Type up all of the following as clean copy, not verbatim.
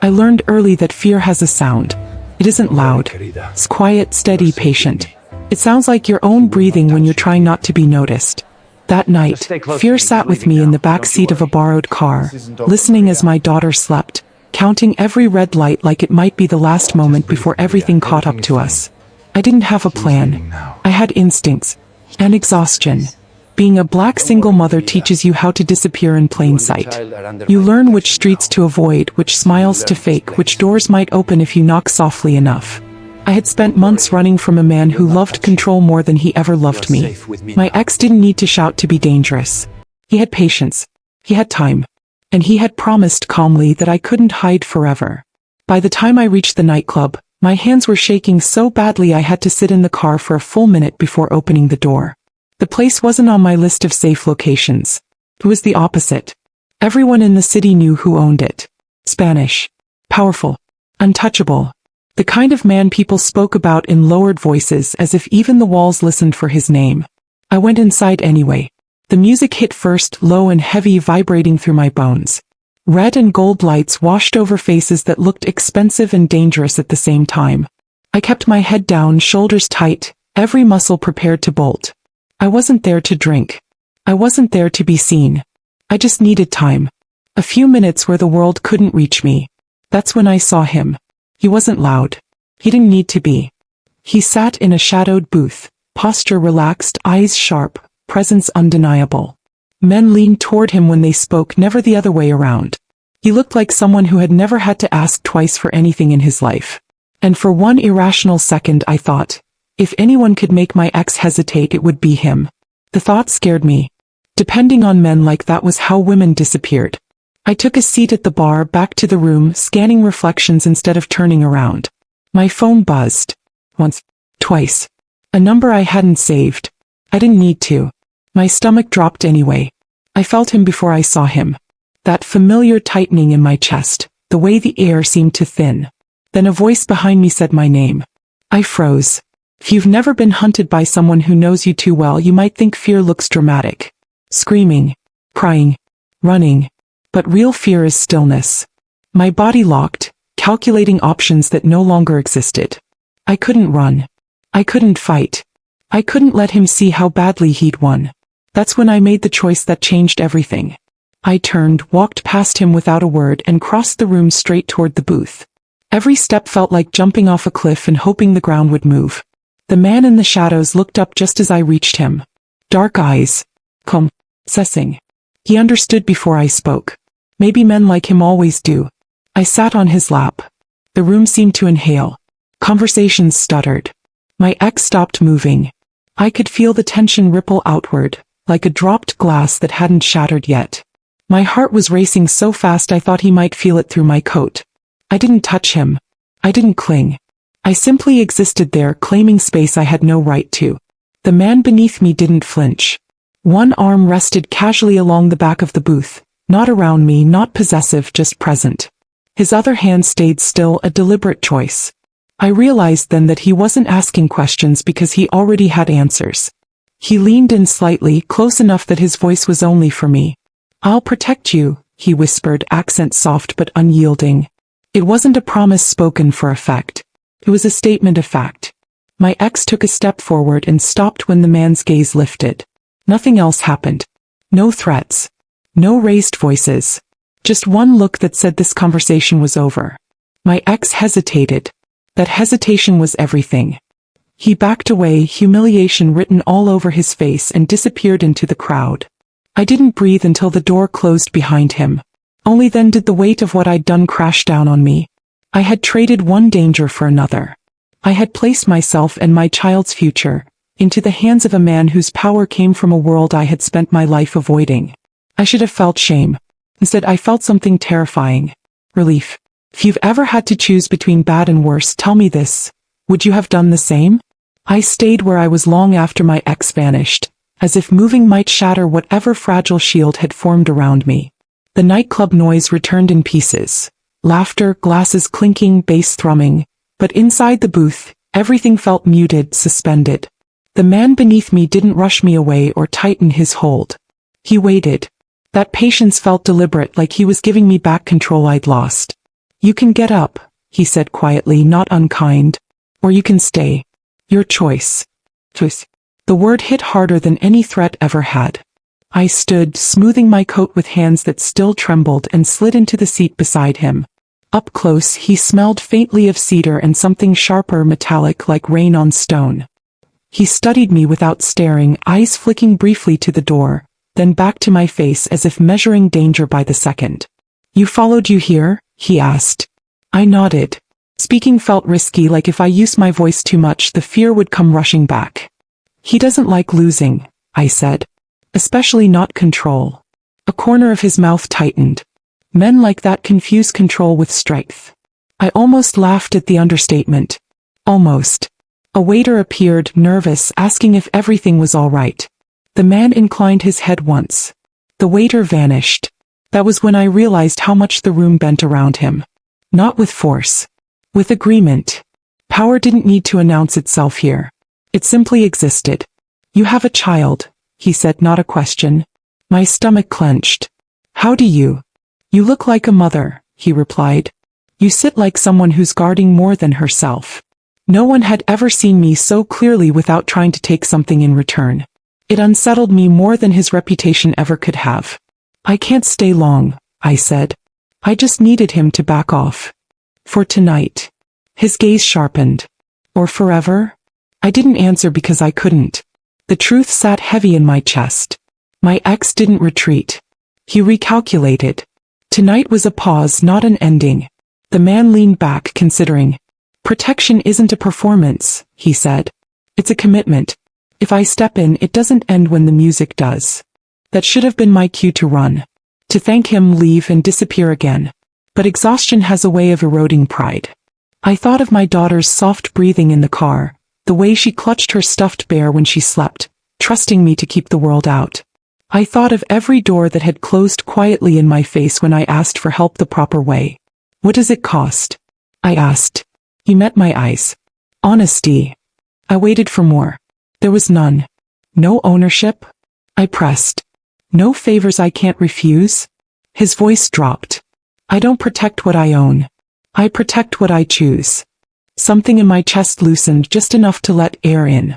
I learned early that fear has a sound. It isn't loud. It's quiet, steady, patient. It sounds like your own breathing when you're trying not to be noticed. That night, fear sat with me in the back seat of a borrowed car, listening as my daughter slept, counting every red light like it might be the last moment before everything caught up to us. I didn't have a plan. I had instincts and exhaustion. Being a black single mother teaches you how to disappear in plain sight. You learn which streets to avoid, which smiles to fake, which doors might open if you knock softly enough. I had spent months running from a man who loved control more than he ever loved me. My ex didn't need to shout to be dangerous. He had patience. He had time. And he had promised calmly that I couldn't hide forever. By the time I reached the nightclub, my hands were shaking so badly I had to sit in the car for a full minute before opening the door. The place wasn't on my list of safe locations. It was the opposite. Everyone in the city knew who owned it. Spanish. Powerful. Untouchable. The kind of man people spoke about in lowered voices as if even the walls listened for his name. I went inside anyway. The music hit first, low and heavy, vibrating through my bones. Red and gold lights washed over faces that looked expensive and dangerous at the same time. I kept my head down, shoulders tight, every muscle prepared to bolt. I wasn't there to drink. I wasn't there to be seen. I just needed time. A few minutes where the world couldn't reach me. That's when I saw him. He wasn't loud. He didn't need to be. He sat in a shadowed booth, posture relaxed, eyes sharp, presence undeniable. Men leaned toward him when they spoke, never the other way around. He looked like someone who had never had to ask twice for anything in his life. And for one irrational second I thought, if anyone could make my ex hesitate, it would be him. The thought scared me. Depending on men like that was how women disappeared. I took a seat at the bar, back to the room, scanning reflections instead of turning around. My phone buzzed. Once. Twice. A number I hadn't saved. I didn't need to. My stomach dropped anyway. I felt him before I saw him. That familiar tightening in my chest, the way the air seemed to thin. Then a voice behind me said my name. I froze. If you've never been hunted by someone who knows you too well, you might think fear looks dramatic. Screaming, crying, running. But real fear is stillness. My body locked, calculating options that no longer existed. I couldn't run. I couldn't fight. I couldn't let him see how badly he'd won. That's when I made the choice that changed everything. I turned, walked past him without a word, and crossed the room straight toward the booth. Every step felt like jumping off a cliff and hoping the ground would move. The man in the shadows looked up just as I reached him. Dark eyes. Calm. Assessing. He understood before I spoke. Maybe men like him always do. I sat on his lap. The room seemed to inhale. Conversations stuttered. My ex stopped moving. I could feel the tension ripple outward, like a dropped glass that hadn't shattered yet. My heart was racing so fast I thought he might feel it through my coat. I didn't touch him. I didn't cling. I simply existed there, claiming space I had no right to. The man beneath me didn't flinch. One arm rested casually along the back of the booth, not around me, not possessive, just present. His other hand stayed still, a deliberate choice. I realized then that he wasn't asking questions because he already had answers. He leaned in slightly, close enough that his voice was only for me. "I'll protect you," he whispered, accent soft but unyielding. It wasn't a promise spoken for effect. It was a statement of fact. My ex took a step forward and stopped when the man's gaze lifted. Nothing else happened. No threats. No raised voices. Just one look that said this conversation was over. My ex hesitated. That hesitation was everything. He backed away, humiliation written all over his face, and disappeared into the crowd. I didn't breathe until the door closed behind him. Only then did the weight of what I'd done crash down on me. I had traded one danger for another. I had placed myself and my child's future into the hands of a man whose power came from a world I had spent my life avoiding. I should have felt shame. Instead, I felt something terrifying. Relief. If you've ever had to choose between bad and worse, tell me this. Would you have done the same? I stayed where I was long after my ex vanished, as if moving might shatter whatever fragile shield had formed around me. The nightclub noise returned in pieces. Laughter, glasses clinking, bass thrumming. But inside the booth, everything felt muted, suspended. The man beneath me didn't rush me away or tighten his hold. He waited. That patience felt deliberate, like he was giving me back control I'd lost. You can get up, he said quietly, not unkind. Or you can stay. Your choice. Choice. The word hit harder than any threat ever had. I stood, smoothing my coat with hands that still trembled, and slid into the seat beside him. Up close, he smelled faintly of cedar and something sharper, metallic, like rain on stone. He studied me without staring, eyes flicking briefly to the door, then back to my face as if measuring danger by the second. You followed you here? He asked. I nodded. Speaking felt risky, like if I used my voice too much, the fear would come rushing back. He doesn't like losing, I said. Especially not control. A corner of his mouth tightened. Men like that confuse control with strength. I almost laughed at the understatement. Almost. A waiter appeared, nervous, asking if everything was all right. The man inclined his head once. The waiter vanished. That was when I realized how much the room bent around him. Not with force. With agreement. Power didn't need to announce itself here. It simply existed. You have a child, he said, not a question. My stomach clenched. How do you? You look like a mother, he replied. You sit like someone who's guarding more than herself. No one had ever seen me so clearly without trying to take something in return. It unsettled me more than his reputation ever could have. I can't stay long, I said. I just needed him to back off. For tonight. His gaze sharpened. Or forever? I didn't answer because I couldn't. The truth sat heavy in my chest. My ex didn't retreat. He recalculated. Tonight was a pause, not an ending. The man leaned back, considering. Protection isn't a performance, he said. It's a commitment. If I step in, it doesn't end when the music does. That should have been my cue to run. To thank him, leave, and disappear again. But exhaustion has a way of eroding pride. I thought of my daughter's soft breathing in the car, the way she clutched her stuffed bear when she slept, trusting me to keep the world out. I thought of every door that had closed quietly in my face when I asked for help the proper way. What does it cost? I asked. He met my eyes. Honesty. I waited for more. There was none. No ownership? I pressed. No favors I can't refuse? His voice dropped. I don't protect what I own. I protect what I choose. Something in my chest loosened just enough to let air in.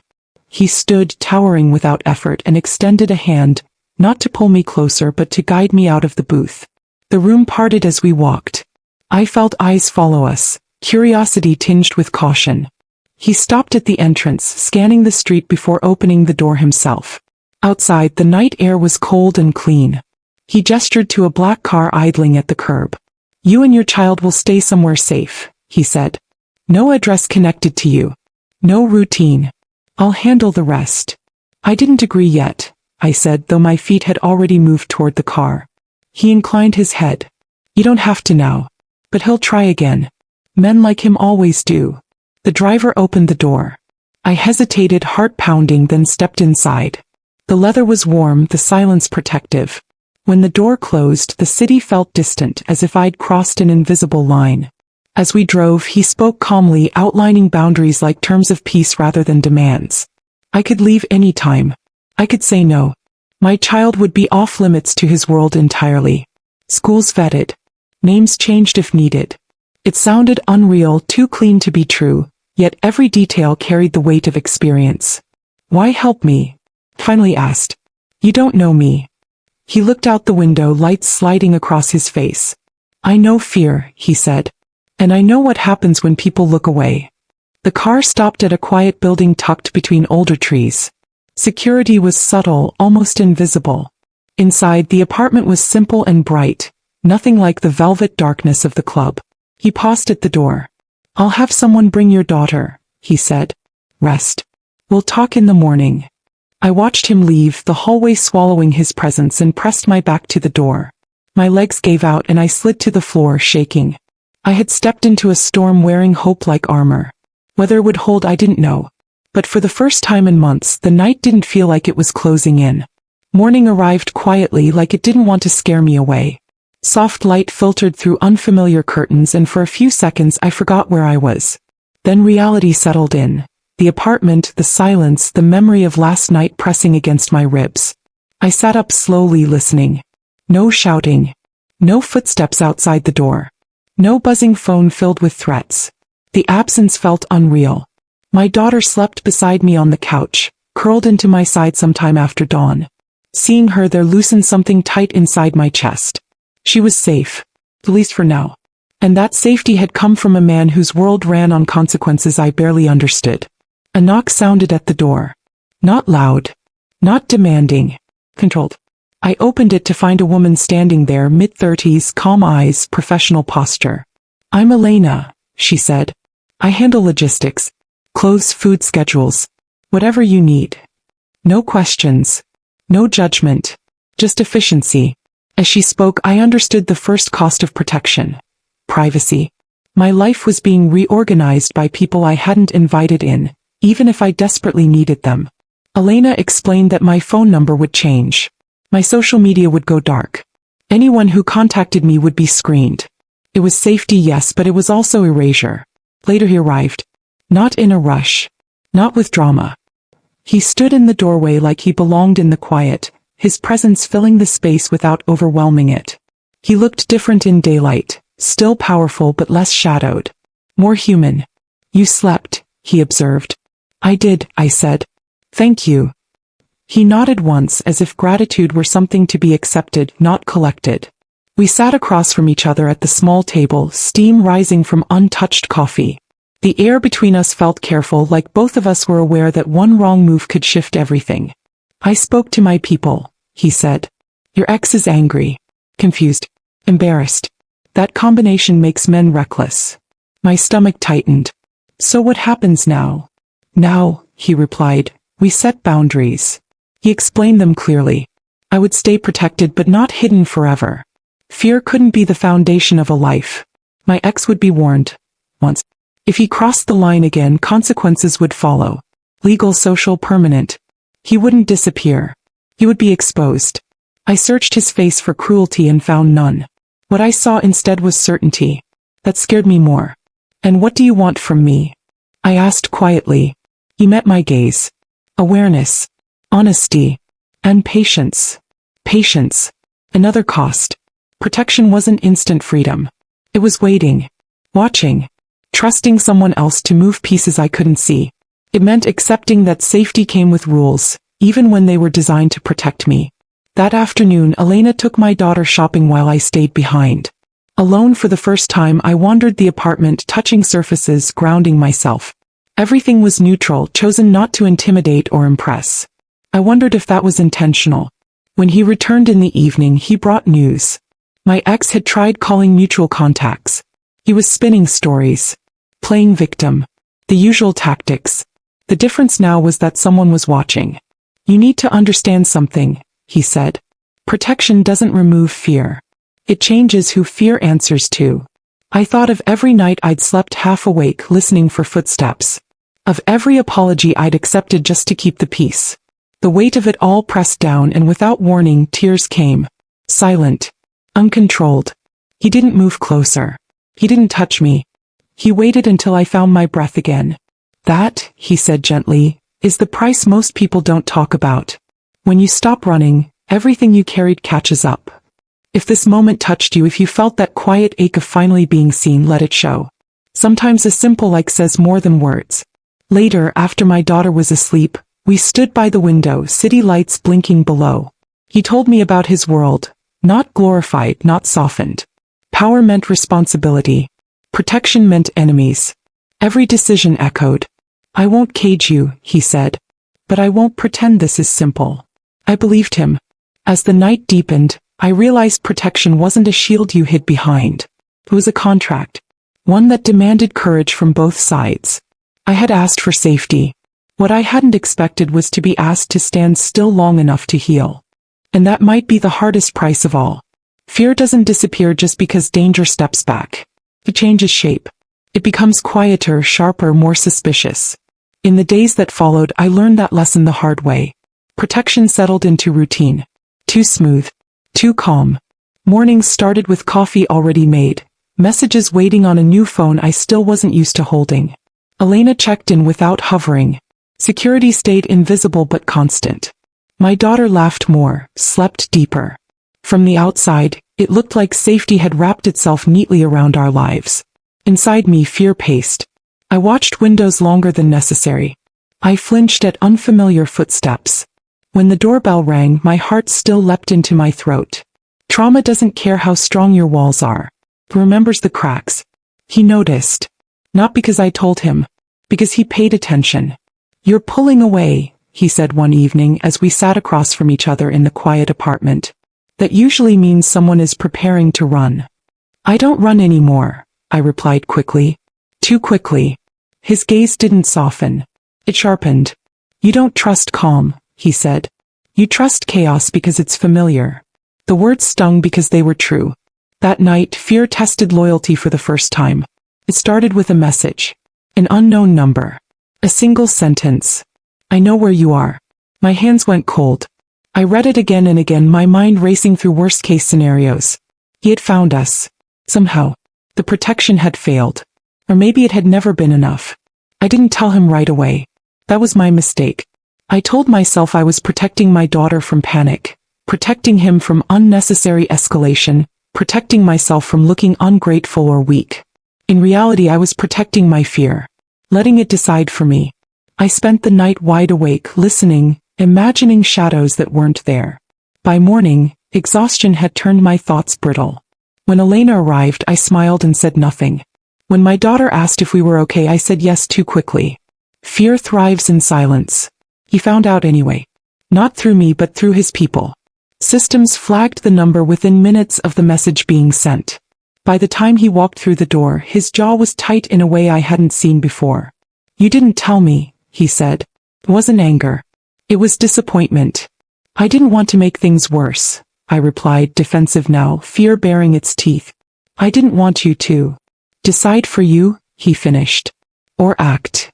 He stood towering without effort and extended a hand, not to pull me closer but to guide me out of the booth. The room parted as we walked. I felt eyes follow us, curiosity tinged with caution. He stopped at the entrance, scanning the street before opening the door himself. Outside, the night air was cold and clean. He gestured to a black car idling at the curb. You and your child will stay somewhere safe, he said. No address connected to you. No routine. I'll handle the rest. I didn't agree yet, I said, though my feet had already moved toward the car. He inclined his head. You don't have to now. But he'll try again. Men like him always do. The driver opened the door. I hesitated, heart pounding, then stepped inside. The leather was warm, the silence protective. When the door closed, the city felt distant, as if I'd crossed an invisible line. As we drove, he spoke calmly, outlining boundaries like terms of peace rather than demands. I could leave any time. I could say no. My child would be off limits to his world entirely. Schools vetted. Names changed if needed. It sounded unreal, too clean to be true, yet every detail carried the weight of experience. Why help me? Finally asked. You don't know me. He looked out the window, lights sliding across his face. I know fear, he said. And I know what happens when people look away. The car stopped at a quiet building tucked between older trees. Security was subtle, almost invisible. Inside, the apartment was simple and bright, nothing like the velvet darkness of the club. He paused at the door. I'll have someone bring your daughter, he said. Rest. We'll talk in the morning. I watched him leave, the hallway swallowing his presence, and pressed my back to the door. My legs gave out and I slid to the floor, shaking. I had stepped into a storm wearing hope like armor. Whether it would hold, I didn't know. But for the first time in months, the night didn't feel like it was closing in. Morning arrived quietly, like it didn't want to scare me away. Soft light filtered through unfamiliar curtains, and for a few seconds I forgot where I was. Then reality settled in. The apartment, the silence, the memory of last night pressing against my ribs. I sat up slowly, listening. No shouting. No footsteps outside the door. No buzzing phone filled with threats. The absence felt unreal. My daughter slept beside me on the couch, curled into my side sometime after dawn. Seeing her there loosened something tight inside my chest. She was safe, at least for now. And that safety had come from a man whose world ran on consequences I barely understood. A knock sounded at the door. Not loud. Not demanding. Controlled. I opened it to find a woman standing there, mid-30s, calm eyes, professional posture. "I'm Elena," she said. "I handle logistics. Clothes, food schedules. Whatever you need." No questions. No judgment. Just efficiency. As she spoke, I understood the first cost of protection. Privacy. My life was being reorganized by people I hadn't invited in, even if I desperately needed them. Elena explained that my phone number would change. My social media would go dark. Anyone who contacted me would be screened. It was safety, yes, but it was also erasure. Later he arrived. Not in a rush. Not with drama. He stood in the doorway like he belonged in the quiet, his presence filling the space without overwhelming it. He looked different in daylight, still powerful but less shadowed. More human. "You slept," he observed. "I did," I said. "Thank you." He nodded once as if gratitude were something to be accepted, not collected. We sat across from each other at the small table, steam rising from untouched coffee. The air between us felt careful, like both of us were aware that one wrong move could shift everything. "I spoke to my people," he said. "Your ex is angry. Confused. Embarrassed. That combination makes men reckless." My stomach tightened. "So what happens now?" "Now," he replied, "we set boundaries." He explained them clearly. I would stay protected but not hidden forever. Fear couldn't be the foundation of a life. My ex would be warned. Once. If he crossed the line again, consequences would follow. Legal, social, permanent. He wouldn't disappear. He would be exposed. I searched his face for cruelty and found none. What I saw instead was certainty. That scared me more. "And what do you want from me?" I asked quietly. He met my gaze. Awareness. Honesty. And patience. Patience. Another cost. Protection wasn't instant freedom. It was waiting. Watching. Trusting someone else to move pieces I couldn't see. It meant accepting that safety came with rules, even when they were designed to protect me. That afternoon, Elena took my daughter shopping while I stayed behind. Alone for the first time, I wandered the apartment, touching surfaces, grounding myself. Everything was neutral, chosen not to intimidate or impress. I wondered if that was intentional. When he returned in the evening, he brought news. My ex had tried calling mutual contacts. He was spinning stories. Playing victim. The usual tactics. The difference now was that someone was watching. "You need to understand something," he said. "Protection doesn't remove fear. It changes who fear answers to." I thought of every night I'd slept half awake listening for footsteps. Of every apology I'd accepted just to keep the peace. The weight of it all pressed down, and without warning, tears came. Silent. Uncontrolled. He didn't move closer. He didn't touch me. He waited until I found my breath again. "That," he said gently, "is the price most people don't talk about. When you stop running, everything you carried catches up. If this moment touched you, if you felt that quiet ache of finally being seen, let it show. Sometimes a simple like says more than words." Later, after my daughter was asleep, we stood by the window, city lights blinking below. He told me about his world, not glorified, not softened. Power meant responsibility. Protection meant enemies. Every decision echoed. "I won't cage you," he said. "But I won't pretend this is simple." I believed him. As the night deepened, I realized protection wasn't a shield you hid behind. It was a contract. One that demanded courage from both sides. I had asked for safety. What I hadn't expected was to be asked to stand still long enough to heal. And that might be the hardest price of all. Fear doesn't disappear just because danger steps back. It changes shape. It becomes quieter, sharper, more suspicious. In the days that followed, I learned that lesson the hard way. Protection settled into routine. Too smooth. Too calm. Mornings started with coffee already made. Messages waiting on a new phone I still wasn't used to holding. Elena checked in without hovering. Security stayed invisible but constant. My daughter laughed more, slept deeper. From the outside, it looked like safety had wrapped itself neatly around our lives. Inside me, fear paced. I watched windows longer than necessary. I flinched at unfamiliar footsteps. When the doorbell rang, my heart still leapt into my throat. Trauma doesn't care how strong your walls are. It remembers the cracks. He noticed. Not because I told him. Because he paid attention. "You're pulling away," he said one evening as we sat across from each other in the quiet apartment. "That usually means someone is preparing to run." "I don't run anymore," I replied quickly. Too quickly. His gaze didn't soften. It sharpened. "You don't trust calm," he said. "You trust chaos because it's familiar." The words stung because they were true. That night, fear tested loyalty for the first time. It started with a message. An unknown number. A single sentence. "I know where you are." My hands went cold. I read it again and again, my mind racing through worst-case scenarios. He had found us. Somehow. The protection had failed. Or maybe it had never been enough. I didn't tell him right away. That was my mistake. I told myself I was protecting my daughter from panic, protecting him from unnecessary escalation, protecting myself from looking ungrateful or weak. In reality, I was protecting my fear, letting it decide for me. I spent the night wide awake, listening, imagining shadows that weren't there. By morning, exhaustion had turned my thoughts brittle. When Elena arrived, I smiled and said nothing. When my daughter asked if we were okay, I said yes too quickly. Fear thrives in silence. He found out anyway. Not through me but through his people. Systems flagged the number within minutes of the message being sent. By the time he walked through the door, his jaw was tight in a way I hadn't seen before. "You didn't tell me," he said. It wasn't anger. It was disappointment. "I didn't want to make things worse," I replied, defensive now, fear baring its teeth. "I didn't want you to decide for you," he finished. "Or act."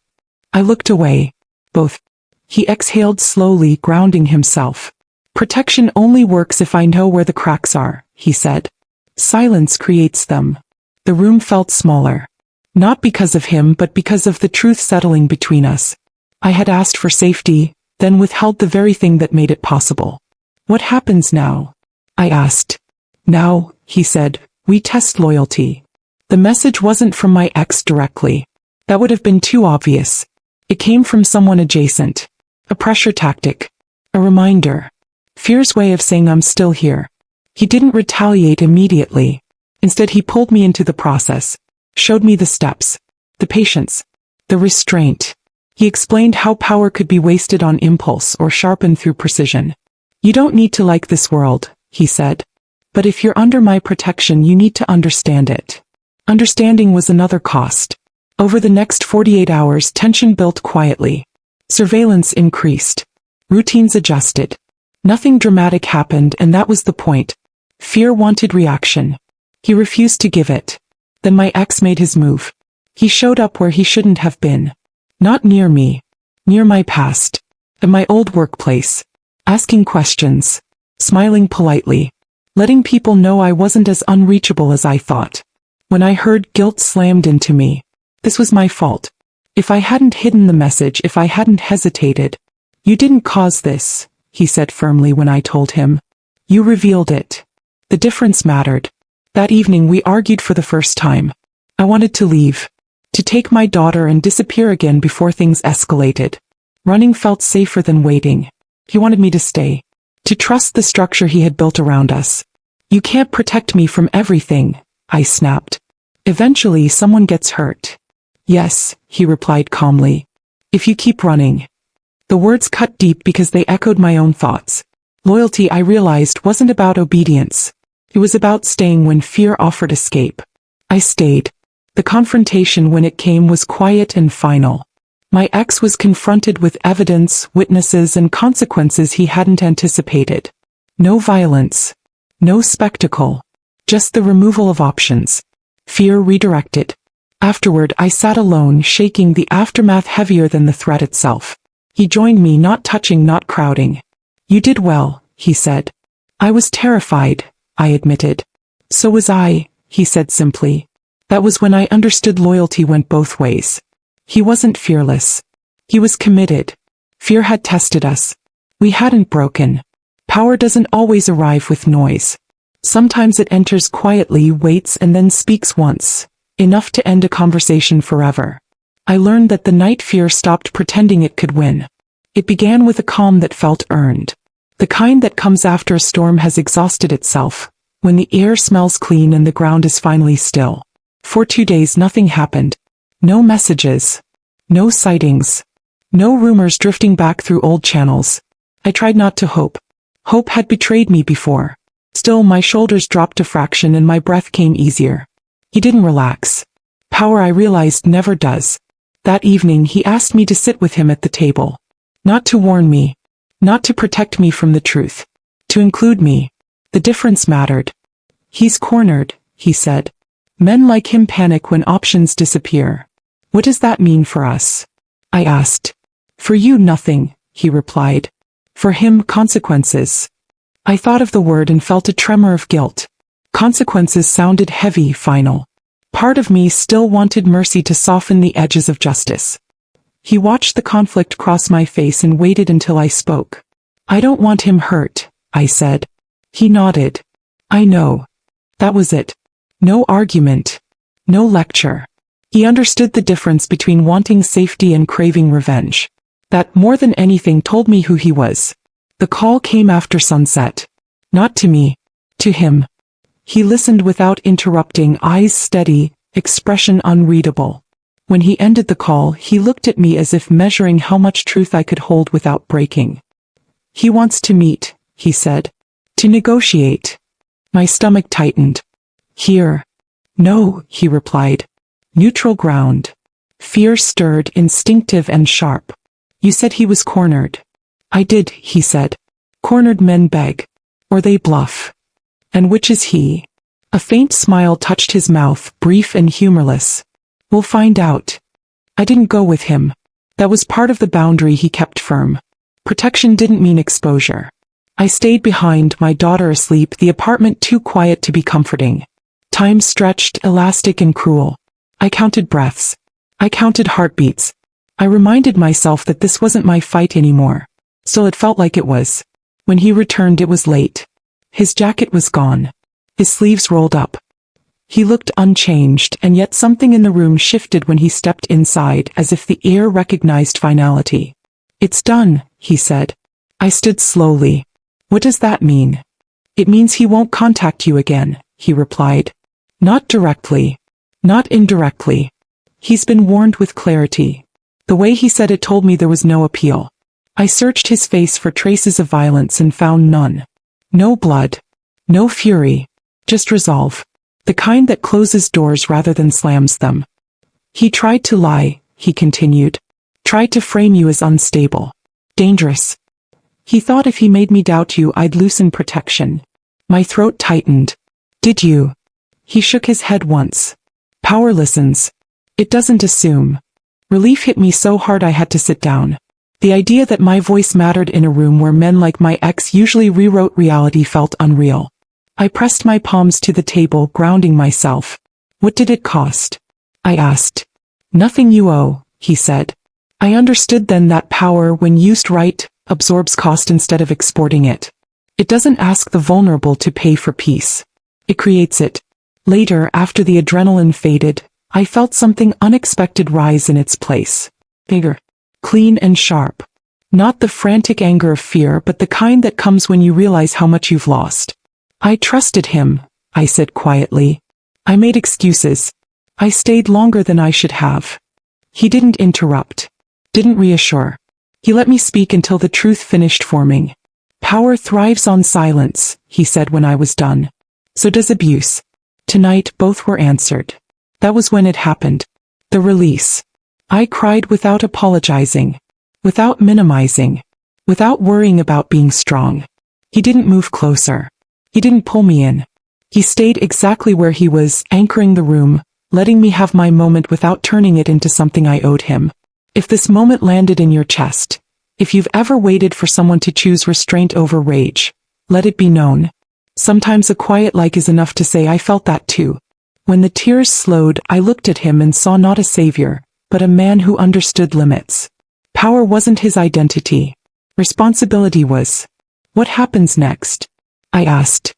I looked away. Both. He exhaled slowly, grounding himself. "Protection only works if I know where the cracks are," he said. "Silence creates them." The room felt smaller. Not because of him, but because of the truth settling between us. I had asked for safety, then withheld the very thing that made it possible. "What happens now?" I asked. "Now," he said, "we test loyalty." The message wasn't from my ex directly. That would have been too obvious. It came from someone adjacent. A pressure tactic. A reminder. Fear's way of saying I'm still here. He didn't retaliate immediately. Instead, he pulled me into the process. Showed me the steps. The patience. The restraint. He explained how power could be wasted on impulse or sharpened through precision. "You don't need to like this world," he said. "But if you're under my protection, you need to understand it." Understanding was another cost. Over the next 48 hours, tension built quietly. Surveillance increased. Routines adjusted. Nothing dramatic happened, and that was the point. Fear wanted reaction. He refused to give it. Then my ex made his move. He showed up where he shouldn't have been. Not near me. Near my past. At my old workplace. Asking questions. Smiling politely. Letting people know I wasn't as unreachable as I thought. When I heard, guilt slammed into me. This was my fault. If I hadn't hidden the message, if I hadn't hesitated. "You didn't cause this," he said firmly when I told him. "You revealed it." The difference mattered. That evening we argued for the first time. I wanted to leave. To take my daughter and disappear again before things escalated. Running felt safer than waiting. He wanted me to stay. To trust the structure he had built around us. "You can't protect me from everything," I snapped. "Eventually someone gets hurt." "Yes," he replied calmly. "If you keep running." The words cut deep because they echoed my own thoughts. Loyalty, I realized, wasn't about obedience. It was about staying when fear offered escape. I stayed. The confrontation, when it came, was quiet and final. My ex was confronted with evidence, witnesses, and consequences he hadn't anticipated. No violence. No spectacle. Just the removal of options. Fear redirected. Afterward, I sat alone, shaking, the aftermath heavier than the threat itself. He joined me, not touching, not crowding. "You did well," he said. "I was terrified," I admitted. "So was I," he said simply. That was when I understood loyalty went both ways. He wasn't fearless. He was committed. Fear had tested us. We hadn't broken. Power doesn't always arrive with noise. Sometimes it enters quietly, waits, and then speaks once, enough to end a conversation forever. I learned that the night fear stopped pretending it could win. It began with a calm that felt earned. The kind that comes after a storm has exhausted itself, when the air smells clean and the ground is finally still. For 2 days nothing happened. No messages. No sightings. No rumors drifting back through old channels. I tried not to hope. Hope had betrayed me before. Still, my shoulders dropped a fraction and my breath came easier. He didn't relax. Power, I realized, never does. That evening he asked me to sit with him at the table. Not to warn me. Not to protect me from the truth. To include me. The difference mattered. He's cornered, he said. Men like him panic when options disappear. What does that mean for us? I asked. For you, nothing, he replied. For him, consequences. I thought of the word and felt a tremor of guilt. Consequences sounded heavy, final. Part of me still wanted mercy to soften the edges of justice. He watched the conflict cross my face and waited until I spoke. I don't want him hurt, I said. He nodded. I know. That was it. No argument. No lecture. He understood the difference between wanting safety and craving revenge. That, more than anything, told me who he was. The call came after sunset. Not to me. To him. He listened without interrupting, eyes steady, expression unreadable. When he ended the call, he looked at me as if measuring how much truth I could hold without breaking. He wants to meet, he said. To negotiate. My stomach tightened. Here. No, he replied. Neutral ground. Fear stirred, instinctive and sharp. You said he was cornered. I did, he said. Cornered men beg. Or they bluff. And which is he? A faint smile touched his mouth, brief and humorless. We'll find out. I didn't go with him. That was part of the boundary he kept firm. Protection didn't mean exposure. I stayed behind, my daughter asleep, the apartment too quiet to be comforting. Time stretched, elastic and cruel. I counted breaths. I counted heartbeats. I reminded myself that this wasn't my fight anymore. Still, it felt like it was. When he returned, it was late. His jacket was gone. His sleeves rolled up. He looked unchanged, and yet something in the room shifted when he stepped inside, as if the air recognized finality. It's done, he said. I stood slowly. What does that mean? It means he won't contact you again, he replied. Not directly. Not indirectly. He's been warned with clarity. The way he said it told me there was no appeal. I searched his face for traces of violence and found none. No blood. No fury. Just resolve. The kind that closes doors rather than slams them. He tried to lie, he continued. Tried to frame you as unstable. Dangerous. He thought if he made me doubt you, I'd loosen protection. My throat tightened. Did you? He shook his head once. Power listens. It doesn't assume. Relief hit me so hard I had to sit down. The idea that my voice mattered in a room where men like my ex usually rewrote reality felt unreal. I pressed my palms to the table, grounding myself. What did it cost? I asked. Nothing you owe, he said. I understood then that power, when used right, absorbs cost instead of exporting it. It doesn't ask the vulnerable to pay for peace. It creates it. Later, after the adrenaline faded, I felt something unexpected rise in its place. Bigger. Clean and sharp. Not the frantic anger of fear, but the kind that comes when you realize how much you've lost. I trusted him, I said quietly. I made excuses. I stayed longer than I should have. He didn't interrupt. Didn't reassure. He let me speak until the truth finished forming. Power thrives on silence, he said when I was done. So does abuse. Tonight both were answered. That was when it happened. The release. I cried without apologizing. Without minimizing. Without worrying about being strong. He didn't move closer. He didn't pull me in. He stayed exactly where he was, anchoring the room, letting me have my moment without turning it into something I owed him. If this moment landed in your chest, if you've ever waited for someone to choose restraint over rage, let it be known. Sometimes a quiet like is enough to say I felt that too. When the tears slowed, I looked at him and saw not a savior, but a man who understood limits. Power wasn't his identity. Responsibility was. What happens next? I asked.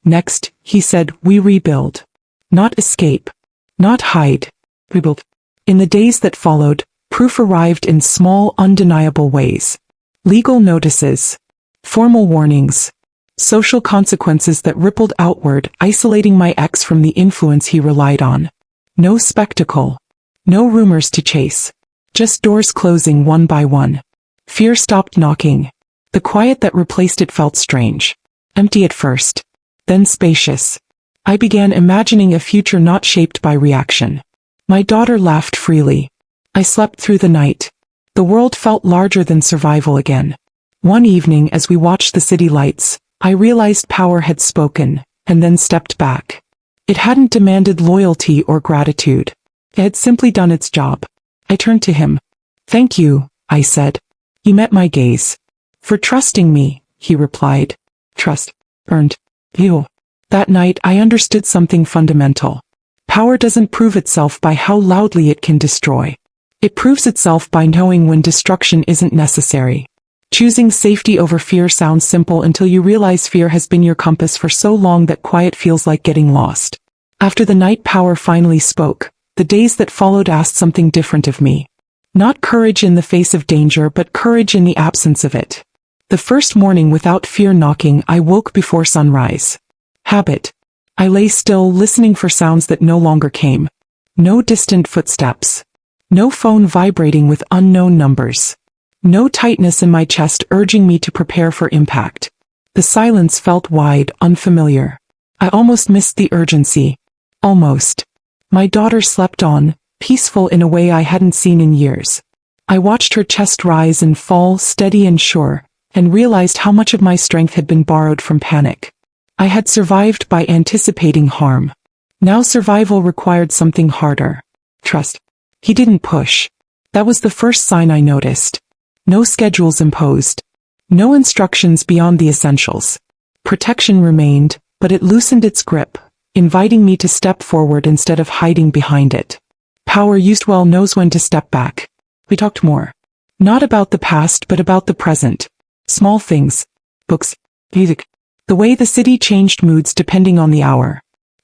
Next, he said, we rebuild. Not escape. Not hide. Rebuild. In the days that followed, proof arrived in small, undeniable ways. Legal notices. Formal warnings. Social consequences that rippled outward, isolating my ex from the influence he relied on. No spectacle. No rumors to chase. Just doors closing one by one. Fear stopped knocking. The quiet that replaced it felt strange. Empty at first. Then spacious. I began imagining a future not shaped by reaction. My daughter laughed freely. I slept through the night. The world felt larger than survival again. One evening as we watched the city lights, I realized power had spoken, and then stepped back. It hadn't demanded loyalty or gratitude. It had simply done its job. I turned to him. Thank you, I said. He met my gaze. For trusting me, he replied. Trust. Earned. You. That night I understood something fundamental. Power doesn't prove itself by how loudly it can destroy. It proves itself by knowing when destruction isn't necessary. Choosing safety over fear sounds simple until you realize fear has been your compass for so long that quiet feels like getting lost. After the night power finally spoke, the days that followed asked something different of me. Not courage in the face of danger, but courage in the absence of it. The first morning without fear knocking, I woke before sunrise. Habit. I lay still, listening for sounds that no longer came. No distant footsteps. No phone vibrating with unknown numbers. No tightness in my chest urging me to prepare for impact. The silence felt wide, unfamiliar. I almost missed the urgency. Almost. My daughter slept on, peaceful in a way I hadn't seen in years. I watched her chest rise and fall, steady and sure, and realized how much of my strength had been borrowed from panic. I had survived by anticipating harm. Now survival required something harder. Trust. He didn't push. That was the first sign I noticed. No schedules imposed. No instructions beyond the essentials. Protection remained, but it loosened its grip, inviting me to step forward instead of hiding behind it. Power used well knows when to step back. We talked more. Not about the past but about the present. Small things. Books. Music. The way the city changed moods depending on the hour.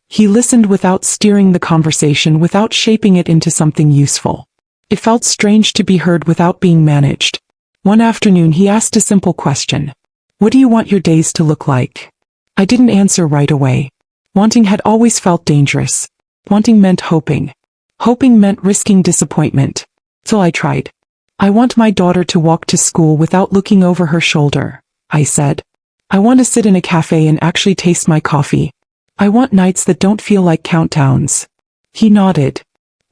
He listened without steering the conversation, without shaping it into something useful. It felt strange to be heard without being managed. One afternoon he asked a simple question. What do you want your days to look like? I didn't answer right away. Wanting had always felt dangerous. Wanting meant hoping. Hoping meant risking disappointment. So I tried. I want my daughter to walk to school without looking over her shoulder, I said. I want to sit in a cafe and actually taste my coffee. I want nights that don't feel like countdowns. He nodded.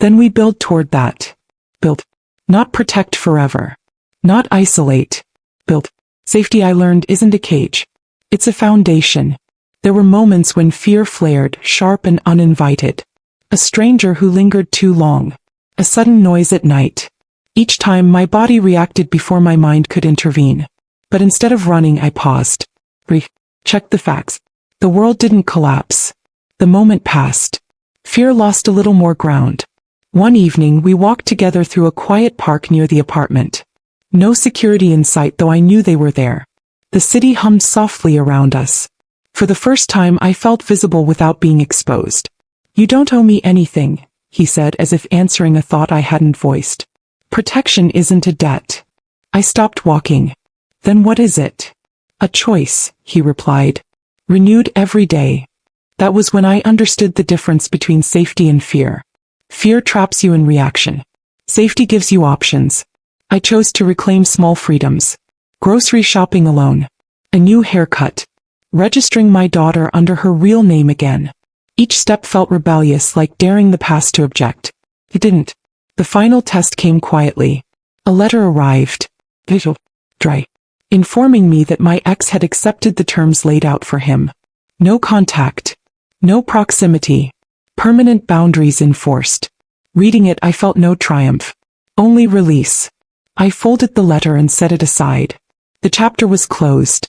Then we build toward that. Build. Not protect forever. Not isolate. Build. Safety, I learned, isn't a cage. It's a foundation. There were moments when fear flared, sharp and uninvited. A stranger who lingered too long. A sudden noise at night. Each time my body reacted before my mind could intervene. But instead of running, I paused. Checked the facts. The world didn't collapse. The moment passed. Fear lost a little more ground. One evening we walked together through a quiet park near the apartment. No security in sight, though I knew they were there. The city hummed softly around us. For the first time I felt visible without being exposed. You don't owe me anything, he said, as if answering a thought I hadn't voiced. Protection isn't a debt. I stopped walking. Then what is it? A choice, he replied. Renewed every day. That was when I understood the difference between safety and fear. Fear traps you in reaction. Safety gives you options. I chose to reclaim small freedoms. Grocery shopping alone. A new haircut. Registering my daughter under her real name again. Each step felt rebellious, like daring the past to object. It didn't. The final test came quietly. A letter arrived. Visual. Dry. Informing me that my ex had accepted the terms laid out for him. No contact. No proximity. Permanent boundaries enforced. Reading it, I felt no triumph. Only release. I folded the letter and set it aside. The chapter was closed.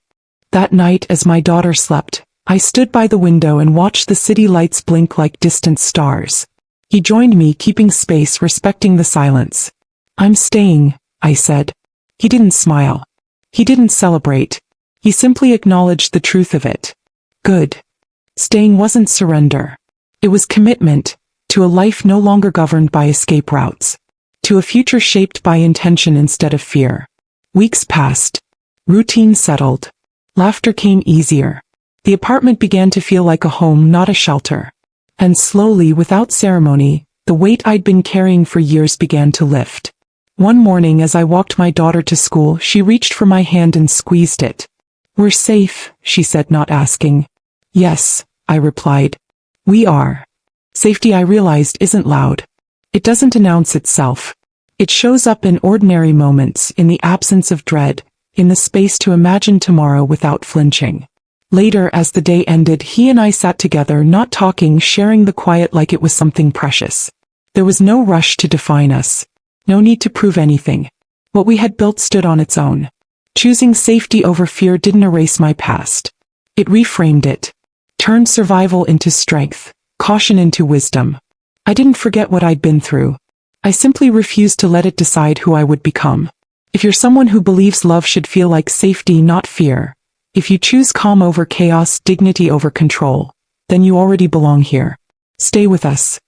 That night, as my daughter slept, I stood by the window and watched the city lights blink like distant stars. He joined me, keeping space, respecting the silence. I'm staying, I said. He didn't smile. He didn't celebrate. He simply acknowledged the truth of it. Good. Staying wasn't surrender. It was commitment, to a life no longer governed by escape routes. To a future shaped by intention instead of fear. Weeks passed. Routine settled. Laughter came easier. The apartment began to feel like a home, not a shelter. And slowly, without ceremony, the weight I'd been carrying for years began to lift. One morning as I walked my daughter to school, she reached for my hand and squeezed it. "We're safe," she said, not asking. "Yes," I replied. "We are." Safety, I realized, isn't loud. It doesn't announce itself. It shows up in ordinary moments, in the absence of dread, in the space to imagine tomorrow without flinching. Later, as the day ended, he and I sat together, not talking, sharing the quiet like it was something precious. There was no rush to define us. No need to prove anything. What we had built stood on its own. Choosing safety over fear didn't erase my past. It reframed it. Turned survival into strength, caution into wisdom. I didn't forget what I'd been through. I simply refused to let it decide who I would become. If you're someone who believes love should feel like safety, not fear, if you choose calm over chaos, dignity over control, then you already belong here. Stay with us.